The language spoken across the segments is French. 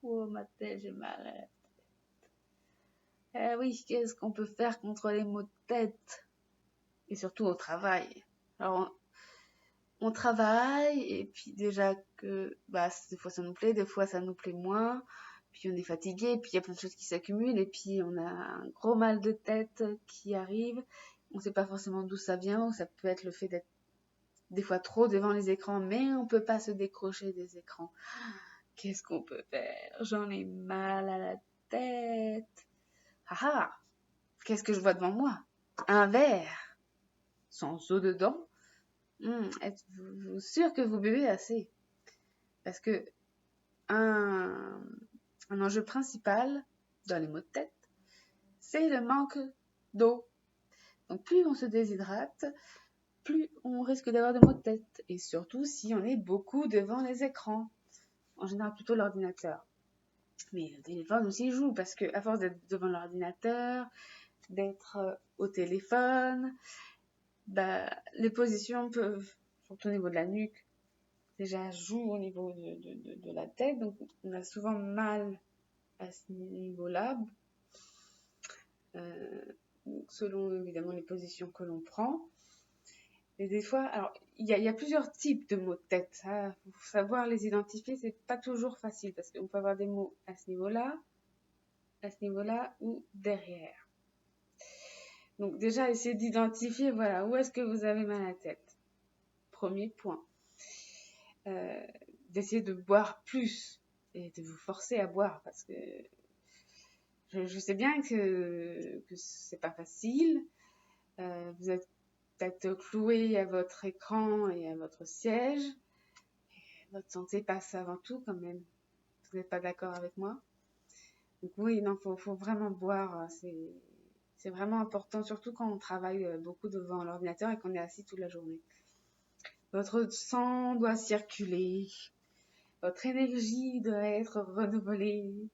Oh, ma tête, j'ai mal à la tête. Eh oui, qu'est-ce qu'on peut faire contre les maux de tête? Et surtout au travail. Alors, on travaille, et puis déjà que, des fois ça nous plaît, des fois ça nous plaît moins, puis on est fatigué, puis il y a plein de choses qui s'accumulent, et puis on a un gros mal de tête qui arrive. On sait pas forcément d'où ça vient, ou ça peut être le fait d'être des fois trop devant les écrans, mais on peut pas se décrocher des écrans. Qu'est-ce qu'on peut faire? J'en ai mal à la tête. Ah ah! Qu'est-ce que je vois devant moi? Un verre sans eau dedans. Êtes-vous sûr que vous buvez assez? Parce que un enjeu principal dans les maux de tête, c'est le manque d'eau. Donc plus on se déshydrate, plus on risque d'avoir de maux de tête. Et surtout si on est beaucoup devant les écrans. En général plutôt l'ordinateur. Mais le téléphone aussi joue, parce que à force d'être devant l'ordinateur, d'être au téléphone, les positions peuvent, surtout au niveau de la nuque, déjà jouent au niveau de la tête, donc on a souvent mal à ce niveau-là, selon évidemment les positions que l'on prend. Et des fois, alors il y a plusieurs types de maux de tête. Ça, pour savoir les identifier, c'est pas toujours facile, parce qu'on peut avoir des maux à ce niveau-là ou derrière. Donc déjà, essayez d'identifier, voilà, où est-ce que vous avez mal à la tête. Premier point. D'essayer de boire plus et de vous forcer à boire, parce que je sais bien que c'est pas facile. Vous êtes peut-être cloué à votre écran et à votre siège. Et votre santé passe avant tout quand même. Vous n'êtes pas d'accord avec moi? Donc oui, non, faut vraiment boire. C'est vraiment important, surtout quand on travaille beaucoup devant l'ordinateur et qu'on est assis toute la journée. Votre sang doit circuler. Votre énergie doit être renouvelée.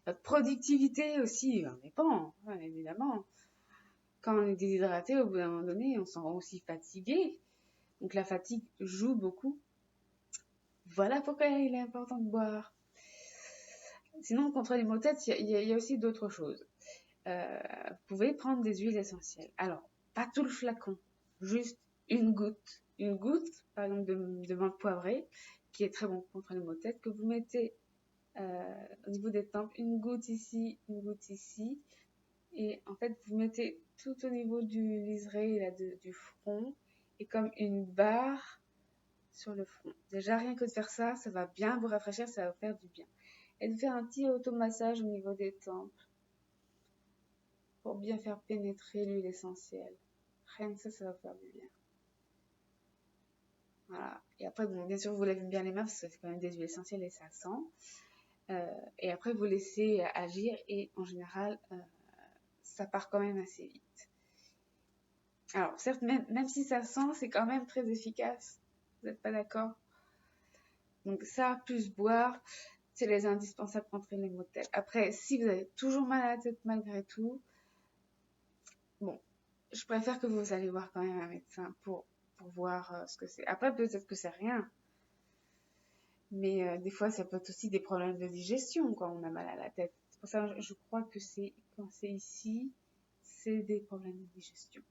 Votre productivité aussi en dépend, évidemment. Quand on est déshydraté, au bout d'un moment donné, on se sent aussi fatigué. Donc la fatigue joue beaucoup. Voilà pourquoi il est important de boire. Sinon, contre les maux de tête, il y a aussi d'autres choses. Vous pouvez prendre des huiles essentielles. Alors, pas tout le flacon, juste une goutte. Une goutte, par exemple, de menthe poivrée, qui est très bon contre les maux de tête, que vous mettez au niveau des tempes, une goutte ici, une goutte ici. Et en fait, vous mettez tout au niveau du liseré là, du front, et comme une barre sur le front. Déjà, rien que de faire ça, ça va bien vous rafraîchir, ça va vous faire du bien. Et de faire un petit automassage au niveau des tempes pour bien faire pénétrer l'huile essentielle. Rien que ça va vous faire du bien. Voilà. Et après, bon, bien sûr, vous lavez bien les mains parce que c'est quand même des huiles essentielles et ça sent. Et après, vous laissez agir et en général, ça part quand même assez vite. Alors, certes, même si ça sent, c'est quand même très efficace. Vous n'êtes pas d'accord? Donc ça, plus boire, c'est les indispensables contre les maux de tête. Après, si vous avez toujours mal à la tête malgré tout, bon, je préfère que vous allez voir quand même un médecin pour voir ce que c'est. Après, peut-être que c'est rien. Mais des fois, ça peut être aussi des problèmes de digestion quand on a mal à la tête. C'est pour ça que je crois que quand c'est ici, c'est des problèmes de digestion.